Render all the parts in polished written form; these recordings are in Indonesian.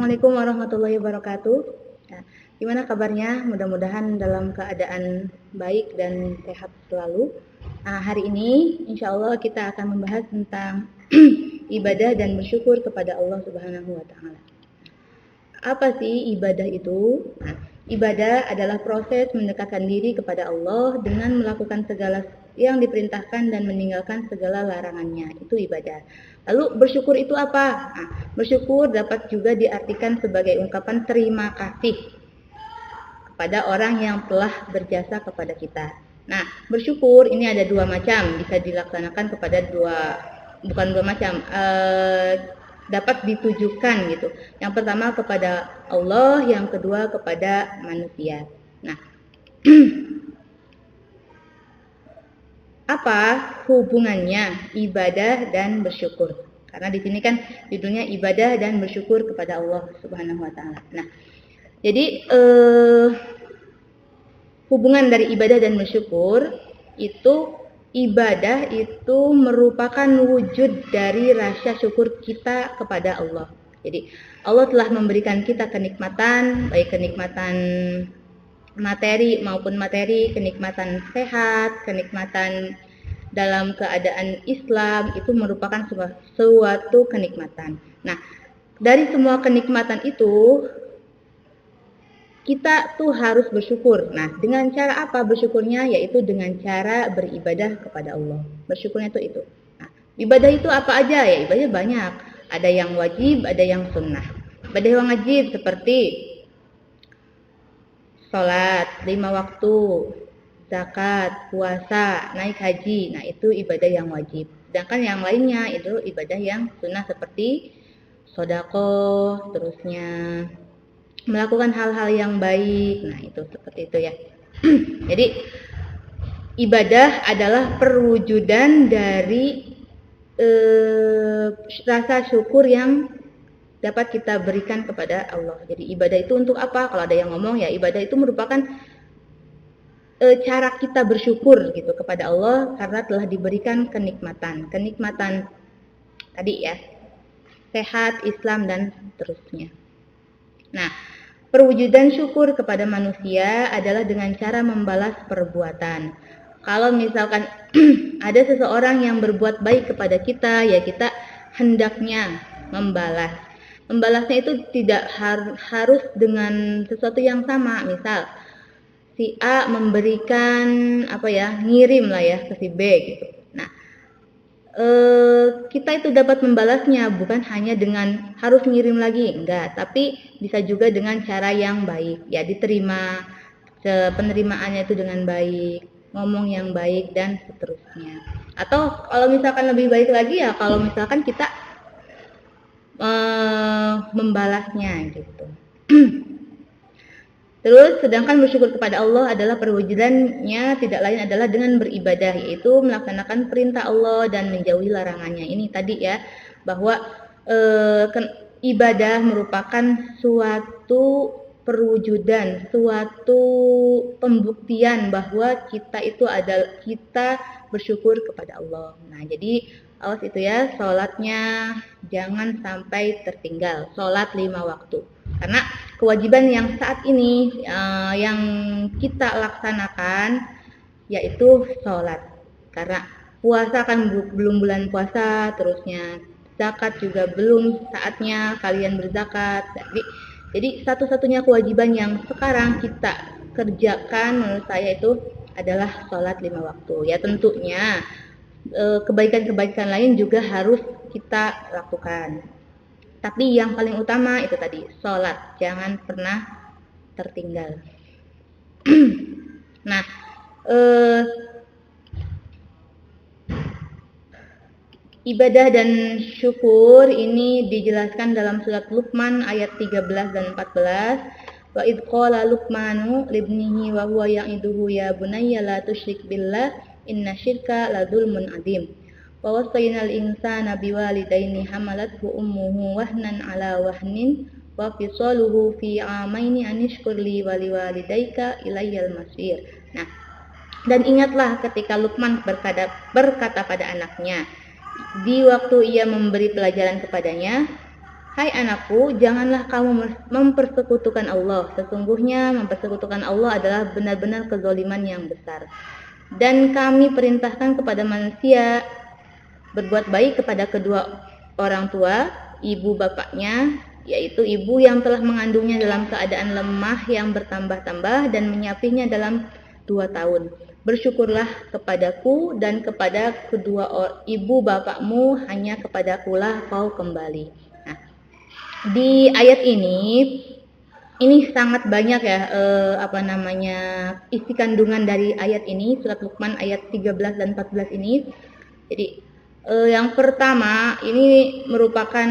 Assalamualaikum warahmatullahi wabarakatuh. Nah, gimana kabarnya? Mudah-mudahan dalam keadaan baik dan sehat selalu. Nah, hari ini insya Allah kita akan membahas tentang ibadah dan bersyukur kepada Allah Subhanahu wa Ta'ala. Apa sih ibadah itu? Nah, ibadah adalah proses mendekatkan diri kepada Allah dengan melakukan segala yang diperintahkan dan meninggalkan segala larangannya. Itu ibadah. Lalu bersyukur itu apa? Nah, bersyukur dapat juga diartikan sebagai ungkapan terima kasih kepada orang yang telah berjasa kepada kita. Nah, bersyukur ini ada dua macam, bisa dilaksanakan kepada dapat ditujukan gitu. Yang pertama kepada Allah, yang kedua kepada manusia. Nah, apa hubungannya ibadah dan bersyukur? Karena di sini kan judulnya ibadah dan bersyukur kepada Allah Subhanahu wa Ta'ala. Nah, jadi hubungan dari ibadah dan bersyukur itu, ibadah itu merupakan wujud dari rasa syukur kita kepada Allah. Jadi Allah telah memberikan kita kenikmatan, baik kenikmatan materi maupun kenikmatan sehat, kenikmatan dalam keadaan Islam, itu merupakan suatu kenikmatan. Nah, dari semua kenikmatan itu kita tuh harus bersyukur. Nah, dengan cara apa bersyukurnya? Yaitu dengan cara beribadah kepada Allah. Bersyukurnya itu. Nah, ibadah itu apa aja? Ya, ibadah banyak. Ada yang wajib, ada yang sunnah. Ibadah yang wajib seperti sholat 5 waktu, zakat, puasa, naik haji. Nah, itu ibadah yang wajib. Sedangkan yang lainnya itu ibadah yang sunnah seperti sedekah, terusnya melakukan hal-hal yang baik. Nah, itu seperti itu ya. Jadi ibadah adalah perwujudan dari rasa syukur yang dapat kita berikan kepada Allah. Jadi ibadah itu untuk apa? Kalau ada yang ngomong ya, ibadah itu merupakan cara kita bersyukur gitu kepada Allah karena telah diberikan kenikmatan tadi ya, sehat, Islam dan seterusnya. Nah, perwujudan syukur kepada manusia adalah dengan cara membalas perbuatan. Kalau misalkan ada seseorang yang berbuat baik kepada kita, ya kita hendaknya membalas. Membalasnya itu tidak harus dengan sesuatu yang sama. Misal si A memberikan ngirim lah ya ke si B gitu. Nah, kita itu dapat membalasnya bukan hanya dengan harus ngirim lagi, enggak, tapi bisa juga dengan cara yang baik, ya diterima, penerimaannya itu dengan baik, ngomong yang baik dan seterusnya. Atau kalau misalkan lebih baik lagi ya kalau misalkan kita membalasnya gitu. Terus sedangkan bersyukur kepada Allah adalah perwujudannya tidak lain adalah dengan beribadah, yaitu melaksanakan perintah Allah dan menjauhi larangannya. Ini tadi ya, bahwa ibadah merupakan suatu perwujudan, suatu pembuktian bahwa kita bersyukur kepada Allah. Nah, jadi awas itu ya, sholatnya jangan sampai tertinggal, sholat 5 waktu. Karena kewajiban yang saat ini yang kita laksanakan yaitu sholat. Karena puasa kan belum bulan puasa, terusnya zakat juga belum saatnya kalian berzakat. Jadi satu-satunya kewajiban yang sekarang kita kerjakan menurut saya itu adalah sholat 5 waktu. Ya tentunya kebaikan-kebaikan lain juga harus kita lakukan. Tapi yang paling utama itu tadi, sholat. Jangan pernah tertinggal. Nah, ibadah dan syukur ini dijelaskan dalam surat Luqman ayat 13 dan 14. Wa idh qala Luqmanu libnihi wa huwa ya'iduhu ya bunayya la tusyrik billah inna syirka la dzulmun adzim. Wa wasaynal insana biwalidaini hamalathu ummuhu wahnan ala wahnin wa fisaluhu fi amaini anishkur li wa liwalidayka ilayyal masir. Nah, dan ingatlah ketika Luqman berkata pada anaknya di waktu ia memberi pelajaran kepadanya, Hai anakku, janganlah kamu mempersekutukan Allah. Sesungguhnya mempersekutukan Allah adalah benar-benar kezaliman yang besar. Dan kami perintahkan kepada manusia berbuat baik kepada kedua orang tua, ibu bapaknya, yaitu ibu yang telah mengandungnya dalam keadaan lemah yang bertambah-tambah dan menyapihnya dalam 2 tahun. Bersyukurlah kepadaku dan kepada kedua ibu bapakmu, hanya kepadakulah kau kembali. Nah, di ayat ini sangat banyak ya isi kandungan dari ayat ini, surat Luqman ayat 13 dan 14 ini. Jadi yang pertama ini merupakan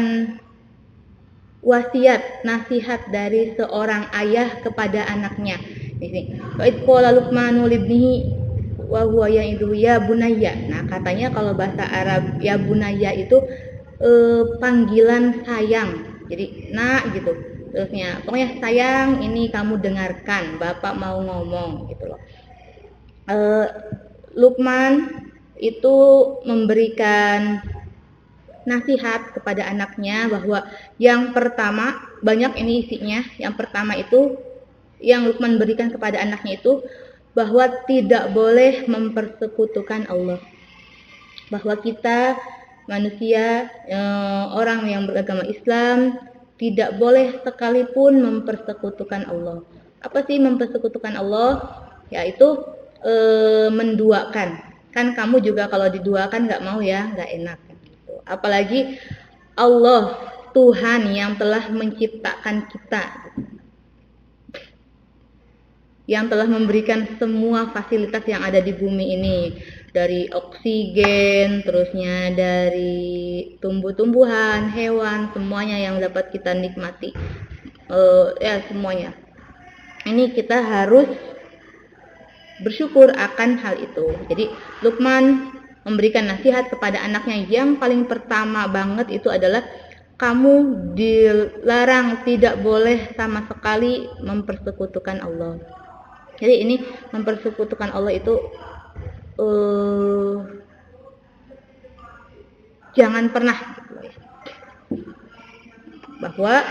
wasiat, nasihat dari seorang ayah kepada anaknya. Di sini, "Wa'id qala Luqmanu libnihi wa huwa ya'iduhu ya bunayya." Nah, katanya kalau bahasa Arab ya bunayya itu panggilan sayang. Jadi, nak gitu. Terusnya, pokoknya sayang, ini kamu dengarkan, bapak mau ngomong gitu loh. Luqman itu memberikan nasihat kepada anaknya bahwa yang pertama, banyak ini isinya. Yang pertama itu yang Luqman berikan kepada anaknya itu bahwa tidak boleh mempersekutukan Allah. Bahwa kita manusia, orang yang beragama Islam tidak boleh sekalipun mempersekutukan Allah. Apa sih mempersekutukan Allah? Yaitu menduakan. Kan kamu juga kalau diduakan nggak mau ya, nggak enak. Gitu. Apalagi Allah, Tuhan yang telah menciptakan kita, yang telah memberikan semua fasilitas yang ada di bumi ini, dari oksigen, terusnya dari tumbuh-tumbuhan, hewan, semuanya yang dapat kita nikmati, ya semuanya. Ini kita harus bersyukur akan hal itu. Jadi Luqman memberikan nasihat kepada anaknya yang paling pertama banget itu adalah kamu dilarang, tidak boleh sama sekali mempersekutukan Allah. Jadi ini mempersekutukan Allah itu jangan pernah, bahwa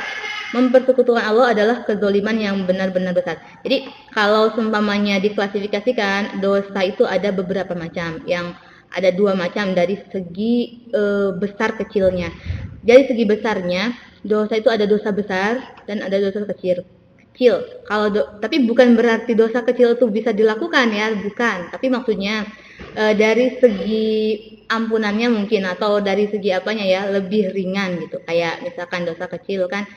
mempersekutukan Allah adalah kezaliman yang benar-benar besar. Jadi kalau seumpamanya diklasifikasikan, dosa itu ada beberapa macam. Yang ada 2 macam dari segi besar kecilnya. Dari segi besarnya, dosa itu ada dosa besar dan ada dosa kecil. Tapi bukan berarti dosa kecil itu bisa dilakukan ya, bukan. Tapi maksudnya dari segi ampunannya mungkin, atau dari segi apanya ya, lebih ringan gitu. Kayak misalkan dosa kecil kan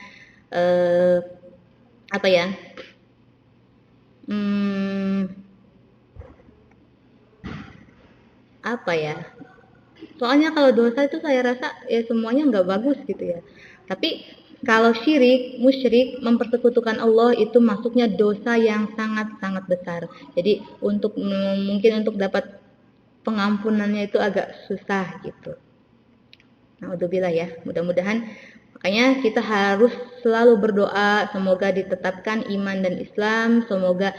soalnya kalau dosa itu saya rasa ya semuanya nggak bagus gitu ya. Tapi kalau musyrik, mempersekutukan Allah itu masuknya dosa yang sangat-sangat besar. Jadi mungkin untuk dapat pengampunannya itu agak susah gitu. Naudzubillah ya. Mudah-mudahan makanya kita harus selalu berdoa semoga ditetapkan iman dan Islam, semoga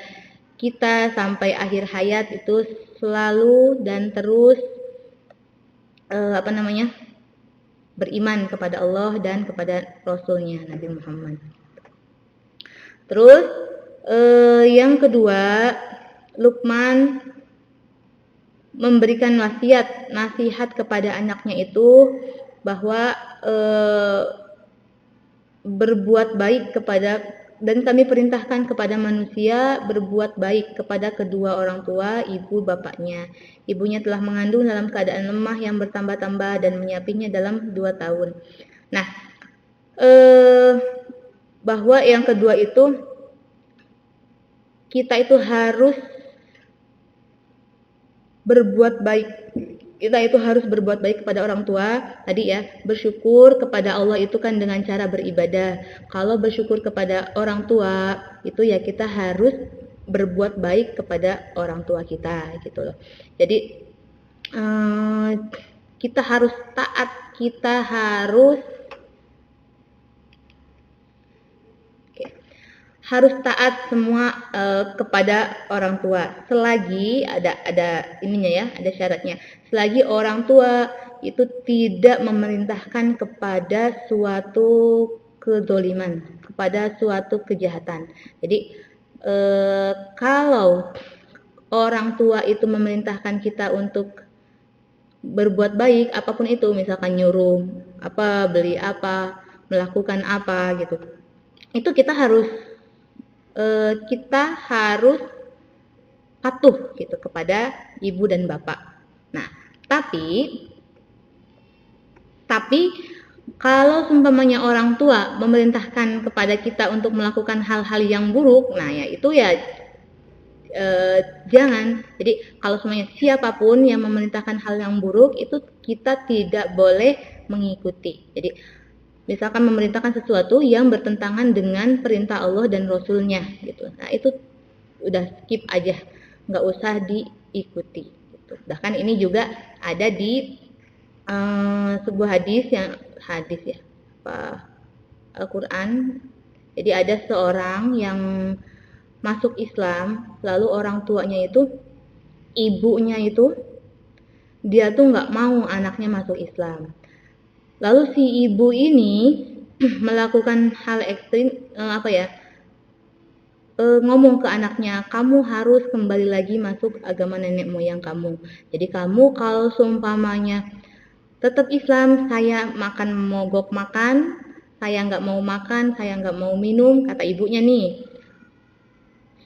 kita sampai akhir hayat itu selalu dan terus beriman kepada Allah dan kepada Rasulnya Nabi Muhammad. Terus yang kedua, Luqman memberikan nasihat kepada anaknya itu bahwa berbuat baik dan kami perintahkan kepada manusia berbuat baik kepada kedua orang tua, ibu bapaknya. Ibunya telah mengandung dalam keadaan lemah yang bertambah-tambah dan menyapihnya dalam 2 tahun. Nah, bahwa yang kedua itu kita itu harus berbuat baik. Kita itu harus berbuat baik kepada orang tua. Tadi ya, bersyukur kepada Allah itu kan dengan cara beribadah. Kalau bersyukur kepada orang tua itu ya kita harus berbuat baik kepada orang tua kita gitu loh. Jadi kita harus taat, kita harus harus taat semua kepada orang tua. Selagi ada ininya ya, ada syaratnya. Selagi orang tua itu tidak memerintahkan kepada suatu kezoliman, kepada suatu kejahatan. Jadi kalau orang tua itu memerintahkan kita untuk berbuat baik, apapun itu, misalkan nyuruh apa, beli apa, melakukan apa gitu, itu kita harus patuh gitu kepada ibu dan bapak. Nah, tapi kalau seumpamanya orang tua memerintahkan kepada kita untuk melakukan hal-hal yang buruk, nah ya itu ya jangan. Jadi kalau semuanya siapapun yang memerintahkan hal yang buruk itu kita tidak boleh mengikuti. Jadi misalkan memerintahkan sesuatu yang bertentangan dengan perintah Allah dan Rasulnya gitu. Nah itu udah skip aja, nggak usah diikuti gitu. Bahkan ini juga ada di sebuah hadis ya, Al-Quran. Jadi ada seorang yang masuk Islam, lalu orang tuanya itu, ibunya itu, dia tuh nggak mau anaknya masuk Islam. Lalu si ibu ini melakukan hal ekstrim, ngomong ke anaknya, kamu harus kembali lagi masuk agama nenek moyang kamu. Jadi kamu kalau seumpamanya tetap Islam, saya makan mogok makan, saya nggak mau makan, saya nggak mau minum, kata ibunya nih.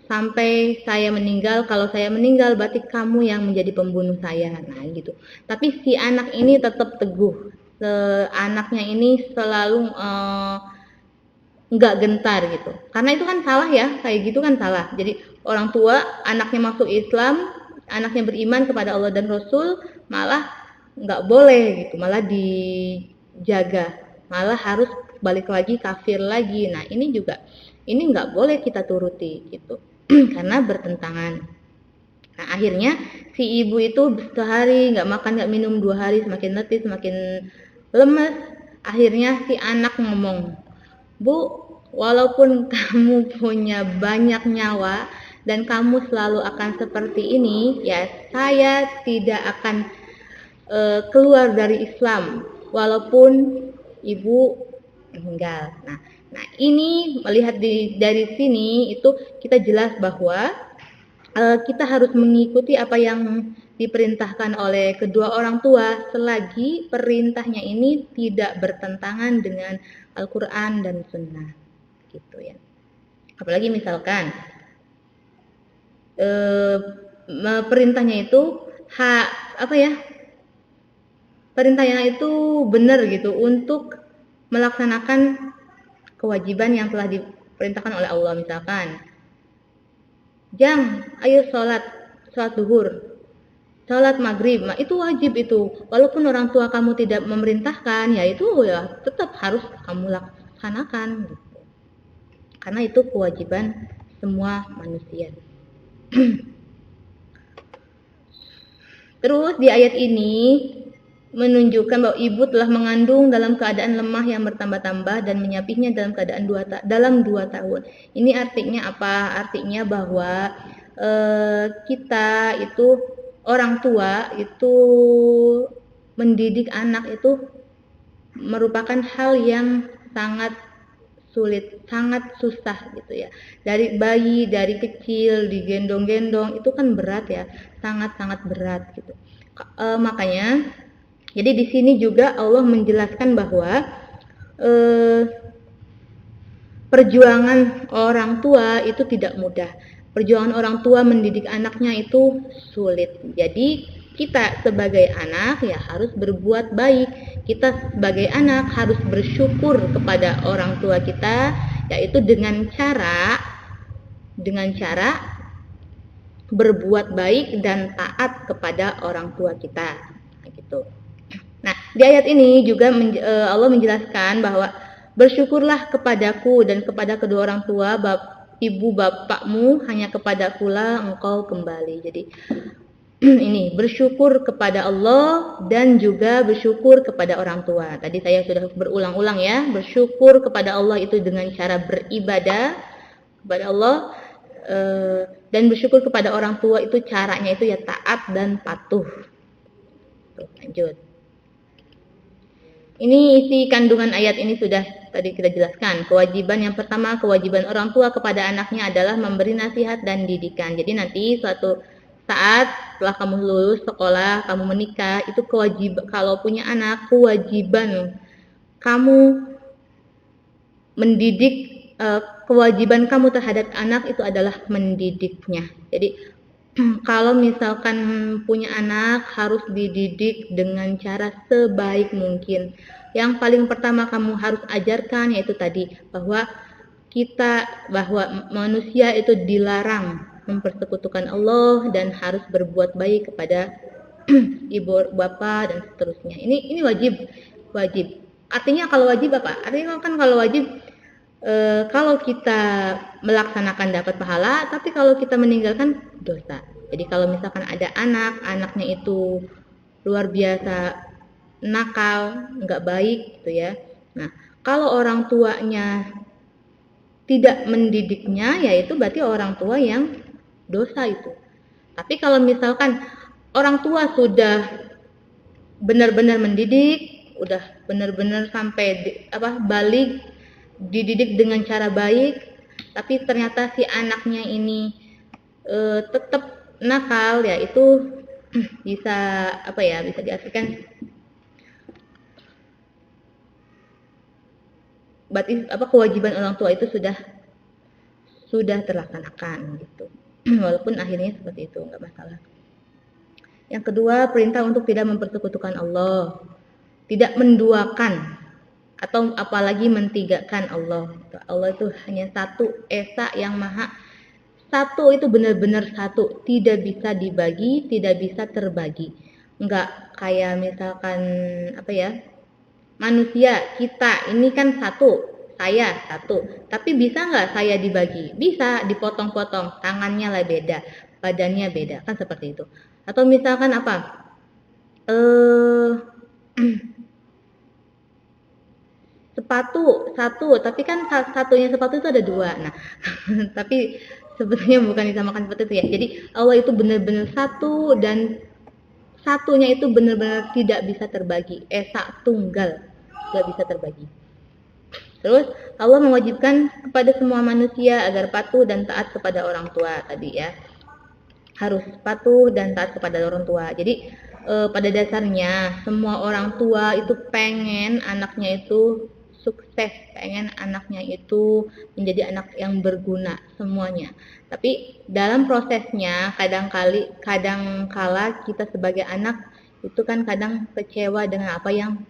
Sampai saya meninggal, kalau saya meninggal berarti kamu yang menjadi pembunuh saya. Nah gitu. Tapi si anak ini tetap teguh. Anaknya ini selalu nggak gentar gitu, karena itu kan salah ya, kayak gitu kan salah. Jadi orang tua anaknya masuk Islam, anaknya beriman kepada Allah dan Rasul, malah nggak boleh gitu, malah dijaga, malah harus balik lagi kafir lagi. Nah ini nggak boleh kita turuti gitu karena bertentangan. Nah akhirnya si ibu itu sehari nggak makan nggak minum, 2 hari semakin letih, semakin lemes. Akhirnya si anak ngomong, Bu, walaupun kamu punya banyak nyawa dan kamu selalu akan seperti ini, ya saya tidak akan keluar dari Islam walaupun ibu meninggal. Nah ini melihat dari sini itu kita jelas bahwa kita harus mengikuti apa yang diperintahkan oleh kedua orang tua selagi perintahnya ini tidak bertentangan dengan Al-Quran dan Sunnah gitu ya. Apalagi misalkan perintahnya itu perintahnya itu benar gitu untuk melaksanakan kewajiban yang telah diperintahkan oleh Allah. Misalkan Jang, ayo sholat duhur, sholat maghrib, nah itu wajib itu. Walaupun orang tua kamu tidak memerintahkan, ya itu ya tetap harus kamu laksanakan. Gitu. Karena itu kewajiban semua manusia. Terus di ayat ini menunjukkan bahwa ibu telah mengandung dalam keadaan lemah yang bertambah-tambah dan menyapihnya dalam keadaan 2 tahun. Ini artinya apa? Artinya bahwa kita itu, orang tua itu mendidik anak itu merupakan hal yang sangat sulit, sangat susah gitu ya. Dari bayi, dari kecil digendong-gendong itu kan berat ya, sangat-sangat berat gitu. Makanya jadi di sini juga Allah menjelaskan bahwa perjuangan orang tua itu tidak mudah. Perjuangan orang tua mendidik anaknya itu sulit. Jadi kita sebagai anak ya harus berbuat baik. Kita sebagai anak harus bersyukur kepada orang tua kita, yaitu dengan cara berbuat baik dan taat kepada orang tua kita. Gitu. Nah, di ayat ini juga Allah menjelaskan bahwa bersyukurlah kepadaku dan kepada kedua orang tua, ibu bapakmu, hanya kepadakulah engkau kembali. Jadi ini bersyukur kepada Allah dan juga bersyukur kepada orang tua. Tadi saya sudah berulang-ulang ya, bersyukur kepada Allah itu dengan cara beribadah, kepada Allah, dan bersyukur kepada orang tua itu caranya itu ya taat dan patuh. Tuh, lanjut. Ini isi kandungan ayat ini sudah tadi kita jelaskan. Kewajiban yang pertama, kewajiban orang tua kepada anaknya adalah memberi nasihat dan didikan. Jadi nanti suatu saat setelah kamu lulus sekolah, kamu menikah, itu kewajiban, kalau punya anak, kewajiban kamu mendidik, kewajiban kamu terhadap anak itu adalah mendidiknya. Jadi kalau misalkan punya anak harus dididik dengan cara sebaik mungkin. Yang paling pertama kamu harus ajarkan yaitu tadi bahwa manusia itu dilarang mempersekutukan Allah dan harus berbuat baik kepada ibu, bapak dan seterusnya. Ini wajib. Artinya kalau wajib apa? Artinya kan kalau wajib, kalau kita melaksanakan dapat pahala, tapi kalau kita meninggalkan dosa. Jadi kalau misalkan ada anaknya itu luar biasa nakal, nggak baik gitu ya. Nah, kalau orang tuanya tidak mendidiknya, yaitu berarti orang tua yang dosa itu. Tapi kalau misalkan orang tua sudah benar-benar mendidik, udah benar-benar sampai balik, dididik dengan cara baik, tapi ternyata si anaknya ini tetap nakal, ya itu bisa bisa diartikan berarti kewajiban orang tua itu sudah terlaksanakan gitu. Walaupun akhirnya seperti itu, nggak masalah. Yang kedua, perintah untuk tidak mempersekutukan Allah, tidak menduakan atau apalagi mentigakan Allah. Allah itu hanya satu, esa yang maha satu, itu benar-benar satu, tidak bisa dibagi, tidak bisa terbagi. Enggak kayak misalkan manusia, kita ini kan satu, saya satu, tapi bisa nggak saya dibagi? Bisa, dipotong-potong, tangannya lah beda, badannya beda, kan seperti itu. Atau misalkan sepatu satu, tapi kan satunya sepatu itu ada dua. Nah, tapi sebetulnya bukan disamakan seperti itu ya. Jadi Allah itu benar-benar satu dan satunya itu benar-benar tidak bisa terbagi. Esa tunggal, tidak bisa terbagi. Terus Allah mewajibkan kepada semua manusia agar patuh dan taat kepada orang tua tadi ya. Harus patuh dan taat kepada orang tua. Jadi pada dasarnya semua orang tua itu pengen anaknya itu sukses, pengen anaknya itu menjadi anak yang berguna semuanya. Tapi dalam prosesnya kadangkala kita sebagai anak itu kan kadang kecewa dengan apa yang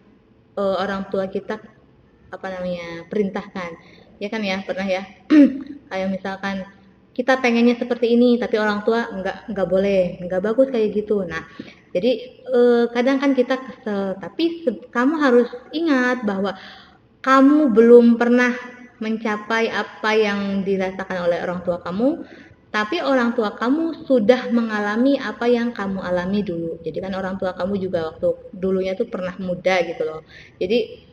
orang tua kita perintahkan. Ya kan ya, pernah ya. Kayak misalkan kita pengennya seperti ini tapi orang tua nggak boleh, nggak bagus kayak gitu. Nah, jadi kadang kan kita kesel, tapi kamu harus ingat bahwa kamu belum pernah mencapai apa yang dirasakan oleh orang tua kamu, tapi orang tua kamu sudah mengalami apa yang kamu alami dulu. Jadi kan orang tua kamu juga waktu dulunya tuh pernah muda gitu loh. Jadi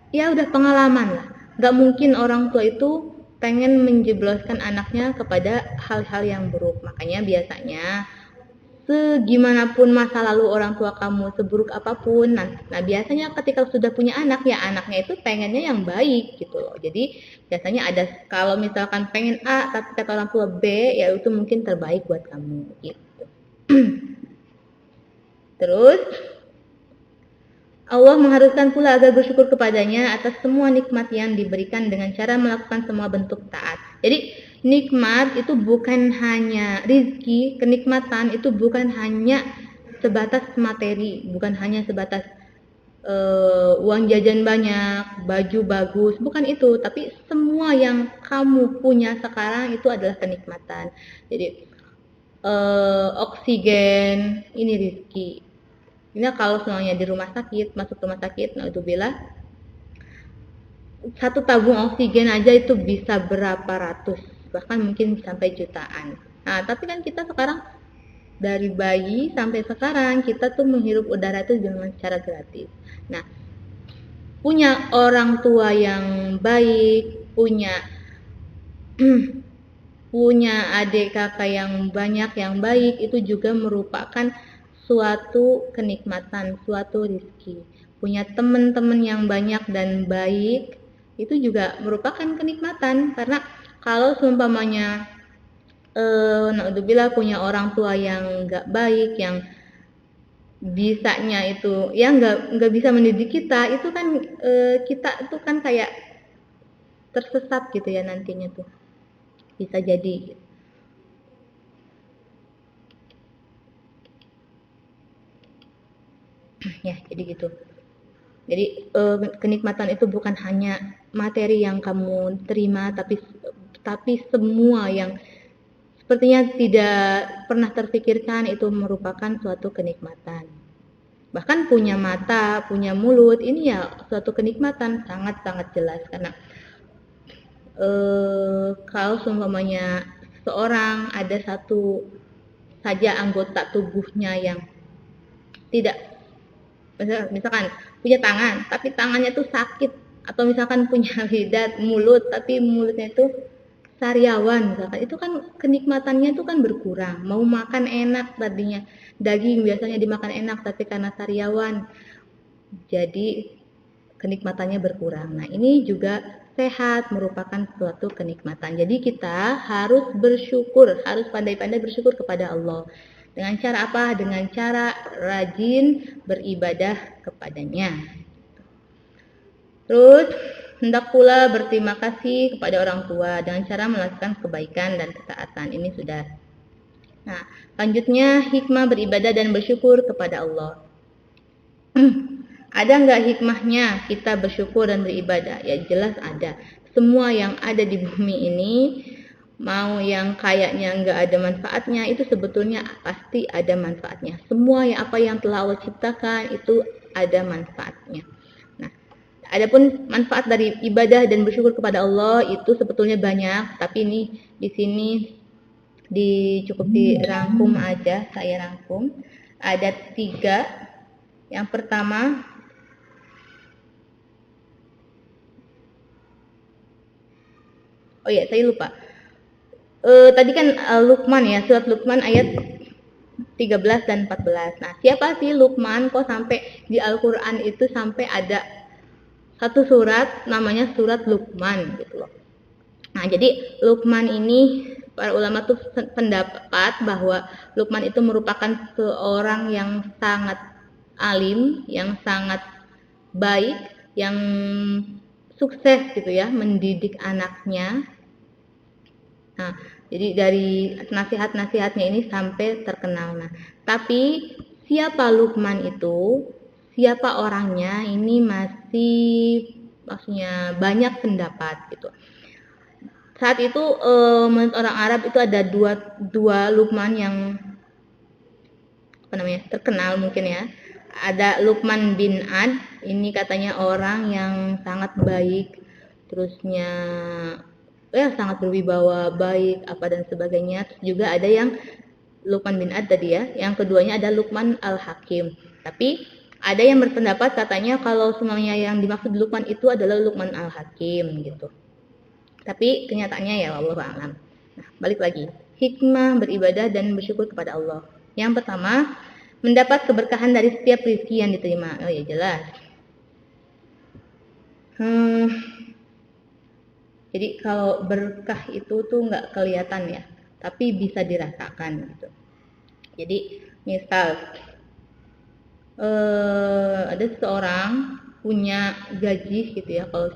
ya udah pengalaman lah. Gak mungkin orang tua itu pengen menjebloskan anaknya kepada hal-hal yang buruk. Makanya biasanya segimanapun masa lalu orang tua kamu, seburuk apapun, nah biasanya ketika sudah punya anak, ya anaknya itu pengennya yang baik gitu loh. Jadi biasanya ada, kalau misalkan pengen A tapi kata orang tua B, ya itu mungkin terbaik buat kamu gitu. Terus Allah mengharuskan pula agar bersyukur kepadanya atas semua nikmat yang diberikan dengan cara melakukan semua bentuk taat. Jadi nikmat itu bukan hanya rizki, kenikmatan itu bukan hanya sebatas materi, bukan hanya sebatas uang jajan banyak, baju bagus, bukan itu, tapi semua yang kamu punya sekarang itu adalah kenikmatan. Jadi oksigen, ini rizki. Ini kalau semuanya di rumah sakit, masuk rumah sakit, nah itu bila satu tabung oksigen aja itu bisa berapa ratus, bahkan mungkin sampai jutaan. Nah, tapi kan kita sekarang dari bayi sampai sekarang kita tuh menghirup udara itu dengan cara gratis. Nah, punya orang tua yang baik, punya punya adik kakak yang banyak yang baik itu juga merupakan suatu kenikmatan, suatu rezeki. Punya teman-teman yang banyak dan baik itu juga merupakan kenikmatan, karena kalau seumpamanya naudzubillah punya orang tua yang nggak baik, yang bisanya itu ya nggak bisa mendidik kita, itu kan kita itu kan kayak tersesat gitu ya nantinya tuh, bisa jadi. Ya jadi gitu. Jadi kenikmatan itu bukan hanya materi yang kamu terima, tapi semua yang sepertinya tidak pernah terpikirkan itu merupakan suatu kenikmatan. Bahkan punya mata, punya mulut, ini ya suatu kenikmatan sangat-sangat jelas, karena kalau seumpamanya seorang ada satu saja anggota tubuhnya yang tidak, misalkan punya tangan tapi tangannya tuh sakit, atau misalkan punya lidah, mulut tapi mulutnya itu sariawan misalkan, itu kan kenikmatannya itu kan berkurang. Mau makan enak, tadinya daging biasanya dimakan enak, tapi karena sariawan jadi kenikmatannya berkurang. Nah ini juga sehat merupakan suatu kenikmatan. Jadi kita harus bersyukur, harus pandai-pandai bersyukur kepada Allah. Dengan cara apa? Dengan cara rajin beribadah kepadanya. Terus hendak pula berterima kasih kepada orang tua dengan cara melakukan kebaikan dan ketaatan. Ini sudah. Nah, selanjutnya hikmah beribadah dan bersyukur kepada Allah. Ada nggak hikmahnya kita bersyukur dan beribadah? Ya jelas ada. Semua yang ada di bumi ini, mau yang kayaknya nggak ada manfaatnya, itu sebetulnya pasti ada manfaatnya. Semua yang apa yang telah Allah ciptakan itu ada manfaatnya. Adapun manfaat dari ibadah dan bersyukur kepada Allah itu sebetulnya banyak, tapi ini di sini cukup dirangkum aja, saya rangkum. Ada 3. Yang pertama, oh ya saya lupa. Tadi kan Luqman ya, surat Luqman ayat 13 dan 14. Nah, siapa sih Luqman? Kok sampai di Al-Quran itu sampai ada satu surat namanya surat Luqman gitu loh. Nah, jadi Luqman ini para ulama tuh pendapat bahwa Luqman itu merupakan seorang yang sangat alim, yang sangat baik, yang sukses gitu ya mendidik anaknya. Nah, jadi dari nasihat-nasihatnya ini sampai terkenal. Nah, tapi siapa Luqman itu? Siapa orangnya, ini masih maksudnya banyak pendapat gitu. Saat itu menurut orang Arab itu ada dua Luqman yang terkenal mungkin ya. Ada Luqman bin Ad, ini katanya orang yang sangat baik, terusnya sangat berwibawa, baik apa dan sebagainya. Terus juga ada yang Luqman bin Ad tadi ya, yang keduanya ada Luqman al-Hakim. Tapi ada yang berpendapat katanya kalau semuanya yang dimaksud Luqman itu adalah Luqman al-Hakim gitu. Tapi kenyataannya ya wallahu a'lam. Nah, balik lagi. Hikmah beribadah dan bersyukur kepada Allah. Yang pertama, mendapat keberkahan dari setiap rezeki yang diterima. Oh ya jelas. Jadi kalau berkah itu tuh nggak kelihatan ya, tapi bisa dirasakan gitu. Jadi misal ada seseorang punya gaji gitu ya, kalau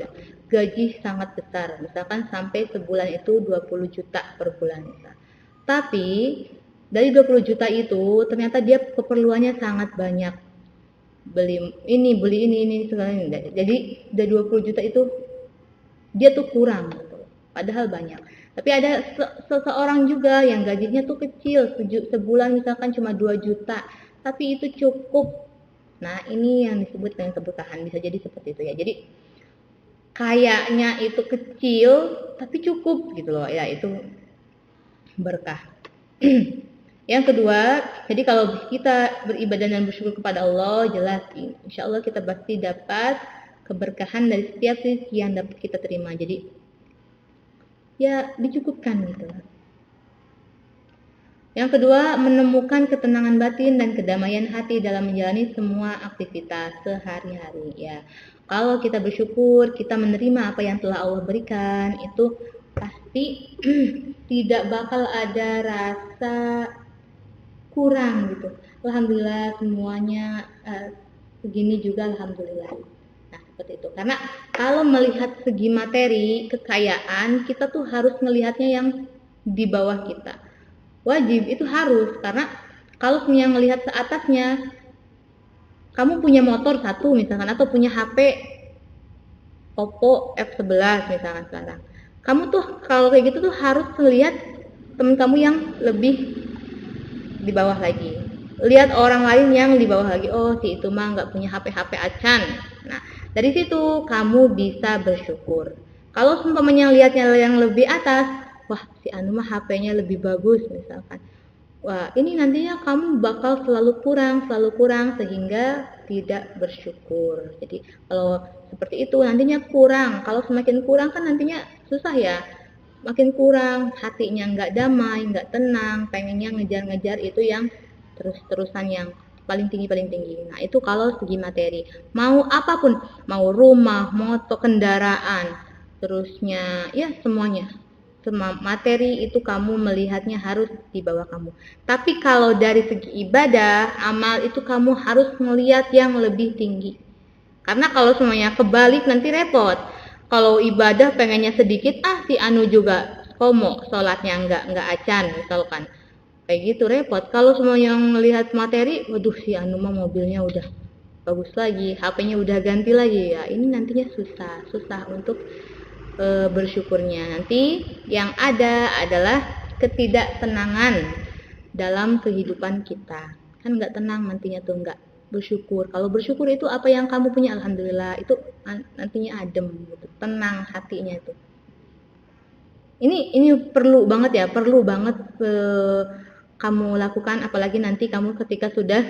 gaji sangat besar, misalkan sampai sebulan itu 20 juta per bulan misal. Tapi dari 20 juta itu ternyata dia keperluannya sangat banyak, beli ini segala. Jadi dari 20 juta itu dia tuh kurang gitu, padahal banyak. Tapi ada seseorang juga yang gajinya tuh kecil, sebulan misalkan cuma 2 juta, tapi itu cukup. Nah, ini yang disebut dengan keberkahan, bisa jadi seperti itu ya. Jadi kayaknya itu kecil tapi cukup gitu loh ya, itu berkah. Yang kedua, jadi kalau kita beribadah dan bersyukur kepada Allah, jelas insya Allah kita pasti dapat keberkahan dari setiap rezeki yang dapat kita terima. Jadi ya dicukupkan gitu. Yang kedua, menemukan ketenangan batin dan kedamaian hati dalam menjalani semua aktivitas sehari-hari ya. Kalau kita bersyukur, kita menerima apa yang telah Allah berikan, itu pasti tidak bakal ada rasa kurang gitu. Alhamdulillah semuanya segini juga alhamdulillah. Nah, seperti itu. Karena kalau melihat segi materi, kekayaan, kita tuh harus melihatnya yang di bawah kita. Wajib itu harus, karena kalau yang melihat seatasnya, kamu punya motor satu misalkan atau punya HP Oppo F11 misalkan sekarang. Kamu tuh kalau kayak gitu tuh harus melihat temen kamu yang lebih di bawah lagi. Lihat orang lain yang di bawah lagi. Oh, si itu mah nggak punya HP acan. Nah, dari situ kamu bisa bersyukur. Kalau seumpamanya lihatnya yang lebih atas, wah si anu mah HP-nya lebih bagus misalkan. Wah, ini nantinya kamu bakal selalu kurang sehingga tidak bersyukur. Jadi kalau seperti itu nantinya kurang. Kalau semakin kurang kan nantinya susah ya. Makin kurang, hatinya nggak damai, nggak tenang, pengennya ngejar-ngejar itu yang terus-terusan yang paling tinggi. Nah itu kalau segi materi. Mau apapun, mau rumah, motor, kendaraan, terusnya ya semuanya. Semua materi itu kamu melihatnya harus di bawah kamu. Tapi kalau dari segi ibadah, amal itu kamu harus melihat yang lebih tinggi. Karena kalau semuanya kebalik nanti repot. Kalau ibadah pengennya sedikit, si anu juga komo, sholatnya nggak acan misalkan. Kayak gitu repot. Kalau semua yang melihat materi, waduh si anu mah mobilnya udah bagus lagi, HP-nya udah ganti lagi ya. Ini nantinya susah untuk bersyukurnya. Nanti yang ada adalah ketidaktenangan dalam kehidupan kita. Kan nggak tenang nantinya tuh, nggak bersyukur. Kalau bersyukur itu apa yang kamu punya, alhamdulillah, itu nantinya adem gitu, tenang hatinya itu. Ini perlu banget kamu lakukan, apalagi nanti kamu ketika sudah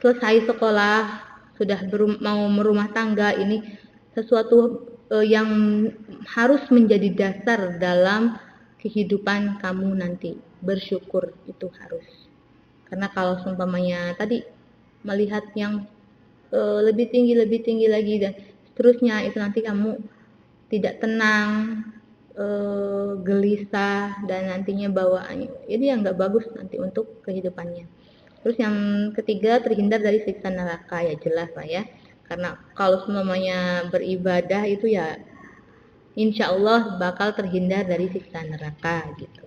selesai sekolah, sudah mau merumah tangga, ini sesuatu yang harus menjadi dasar dalam kehidupan kamu nanti. Bersyukur itu harus. Karena kalau seumpamanya tadi melihat yang lebih tinggi lagi dan seterusnya, itu nanti kamu tidak tenang, gelisah, dan nantinya bawaannya ini yang nggak bagus nanti untuk kehidupannya. Terus yang ketiga, terhindar dari siksa neraka, ya jelas lah ya. Karena kalau semuanya beribadah itu ya insya Allah bakal terhindar dari siksa neraka gitu.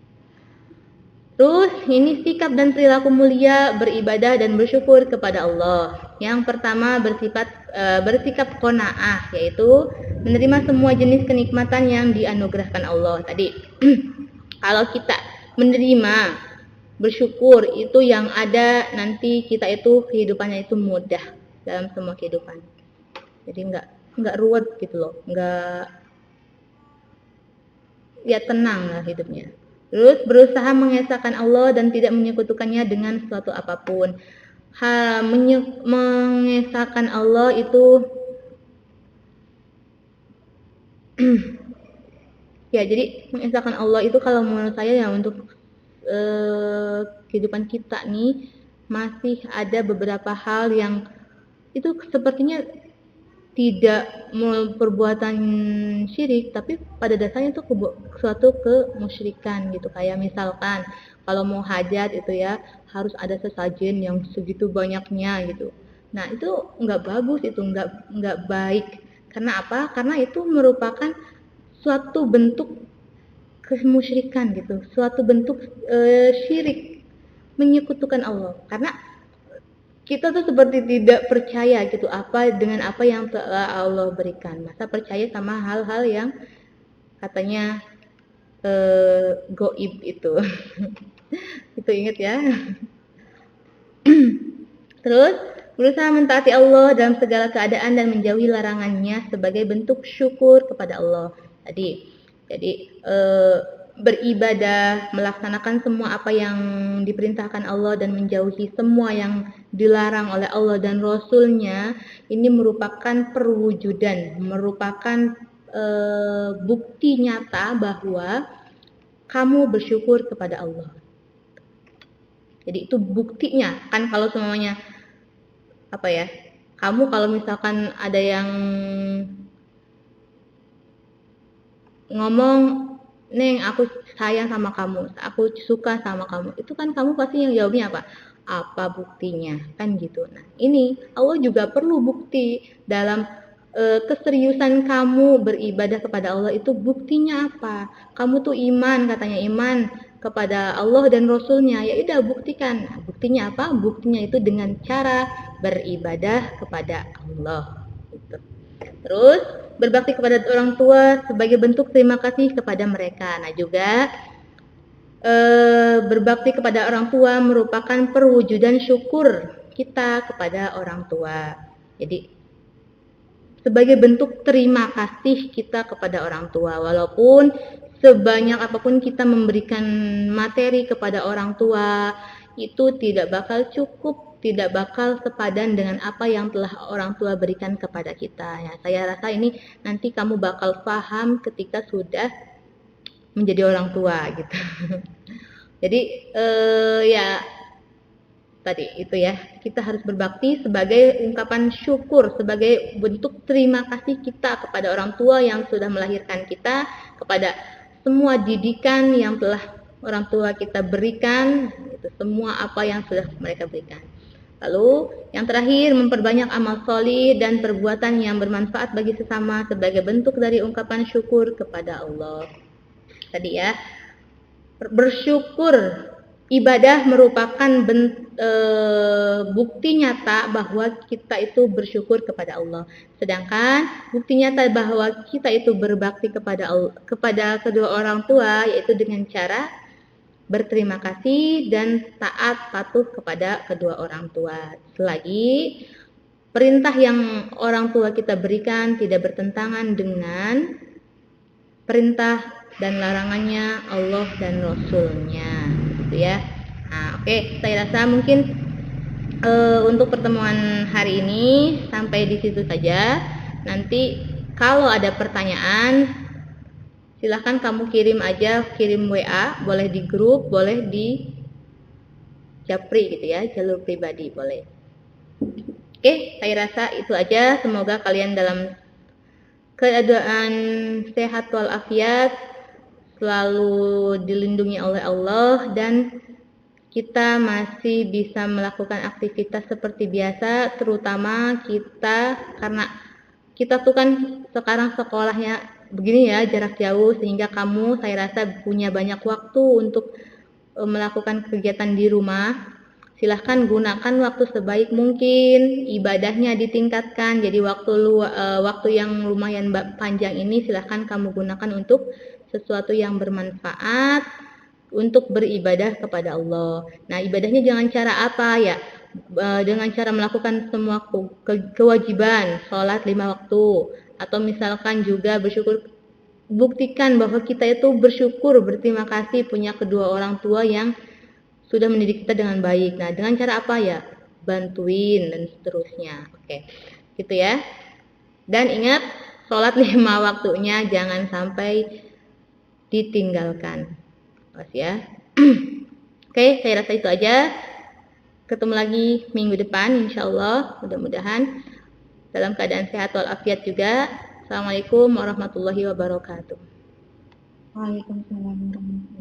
Terus ini sikap dan perilaku mulia beribadah dan bersyukur kepada Allah. Yang pertama bersikap qanaah, yaitu menerima semua jenis kenikmatan yang dianugerahkan Allah tadi. Kalau kita menerima, bersyukur, itu yang ada nanti kita itu kehidupannya itu mudah dalam semua kehidupan. Jadi nggak ruwet gitu loh, nggak ya tenang lah hidupnya. Terus berusaha mengesahkan Allah dan tidak menyekutukannya dengan suatu apapun. Mengesahkan Allah itu ya, jadi mengesahkan Allah itu kalau menurut saya ya untuk kehidupan kita nih masih ada beberapa hal yang itu sepertinya tidak perbuatan syirik, tapi pada dasarnya itu suatu kemusyrikan gitu. Kayak misalkan kalau mau hajat itu ya harus ada sesajen yang segitu banyaknya gitu. Nah itu nggak bagus, itu nggak baik. Karena apa? Karena itu merupakan suatu bentuk kemusyrikan gitu, suatu bentuk syirik, menyekutukan Allah. Karena kita tuh seperti tidak percaya gitu dengan apa yang telah Allah berikan. Masa percaya sama hal-hal yang katanya goib itu. Itu ingat ya. Terus berusaha mentaati Allah dalam segala keadaan dan menjauhi larangannya sebagai bentuk syukur kepada Allah. Jadi beribadah, melaksanakan semua apa yang diperintahkan Allah dan menjauhi semua yang dilarang oleh Allah dan Rasul-Nya, ini merupakan perwujudan, merupakan bukti nyata bahwa kamu bersyukur kepada Allah. Jadi itu buktinya. Kan kalau semuanya kamu kalau misalkan ada yang ngomong, Neng, aku sayang sama kamu, aku suka sama kamu, itu kan kamu pasti yang jawabnya apa buktinya, kan gitu. Nah, ini Allah juga perlu bukti dalam keseriusan kamu beribadah kepada Allah. Itu buktinya apa? Kamu tuh iman, katanya iman kepada Allah dan Rasulnya, ya udah buktikan. Nah, buktinya apa? Buktinya itu dengan cara beribadah kepada Allah gitu. Terus berbakti kepada orang tua sebagai bentuk terima kasih kepada mereka. Nah, juga berbakti kepada orang tua merupakan perwujudan syukur kita kepada orang tua. Jadi sebagai bentuk terima kasih kita kepada orang tua, walaupun sebanyak apapun kita memberikan materi kepada orang tua, itu tidak bakal cukup, tidak bakal sepadan dengan apa yang telah orang tua berikan kepada kita. Ya, saya rasa ini nanti kamu bakal paham ketika sudah menjadi orang tua gitu. Jadi ya tadi itu ya, kita harus berbakti sebagai ungkapan syukur, sebagai bentuk terima kasih kita kepada orang tua yang sudah melahirkan kita, kepada semua didikan yang telah orang tua kita berikan, itu semua apa yang sudah mereka berikan. Lalu yang terakhir, memperbanyak amal sholih dan perbuatan yang bermanfaat bagi sesama sebagai bentuk dari ungkapan syukur kepada Allah. Tadi ya, bersyukur, ibadah merupakan bukti nyata bahwa kita itu bersyukur kepada Allah. Sedangkan bukti nyata bahwa kita itu berbakti kepada kedua orang tua yaitu dengan cara berterima kasih dan taat patuh kepada kedua orang tua. Selagi perintah yang orang tua kita berikan tidak bertentangan dengan perintah dan larangannya Allah dan Rasulnya, gitu ya. Nah, oke, saya rasa mungkin untuk pertemuan hari ini sampai di situ saja. Nanti kalau ada pertanyaan, silahkan kamu kirim WA, boleh di grup, boleh di japri gitu ya, jalur pribadi boleh. Oke, saya rasa itu aja. Semoga kalian dalam keadaan sehat walafiat, selalu dilindungi oleh Allah, dan kita masih bisa melakukan aktivitas seperti biasa, terutama kita karena kita tuh kan sekarang sekolahnya begini ya, jarak jauh, sehingga kamu saya rasa punya banyak waktu untuk melakukan kegiatan di rumah. Silahkan gunakan waktu sebaik mungkin, ibadahnya ditingkatkan. Jadi waktu yang lumayan panjang ini silahkan kamu gunakan untuk sesuatu yang bermanfaat, untuk beribadah kepada Allah. Nah, ibadahnya jangan cara apa ya? Dengan cara melakukan semua kewajiban, sholat 5 waktu, atau misalkan juga bersyukur. Buktikan bahwa kita itu bersyukur, berterima kasih punya kedua orang tua yang sudah mendidik kita dengan baik. Nah, dengan cara apa ya? Bantuin dan seterusnya. Oke, gitu ya. Dan ingat, sholat 5 waktunya jangan sampai ditinggalkan. Ya. Oke, saya rasa itu aja. Ketemu lagi minggu depan insyaallah, mudah-mudahan dalam keadaan sehat walafiat juga. Assalamualaikum warahmatullahi wabarakatuh. Waalaikumsalam warahmatullahi wabarakatuh.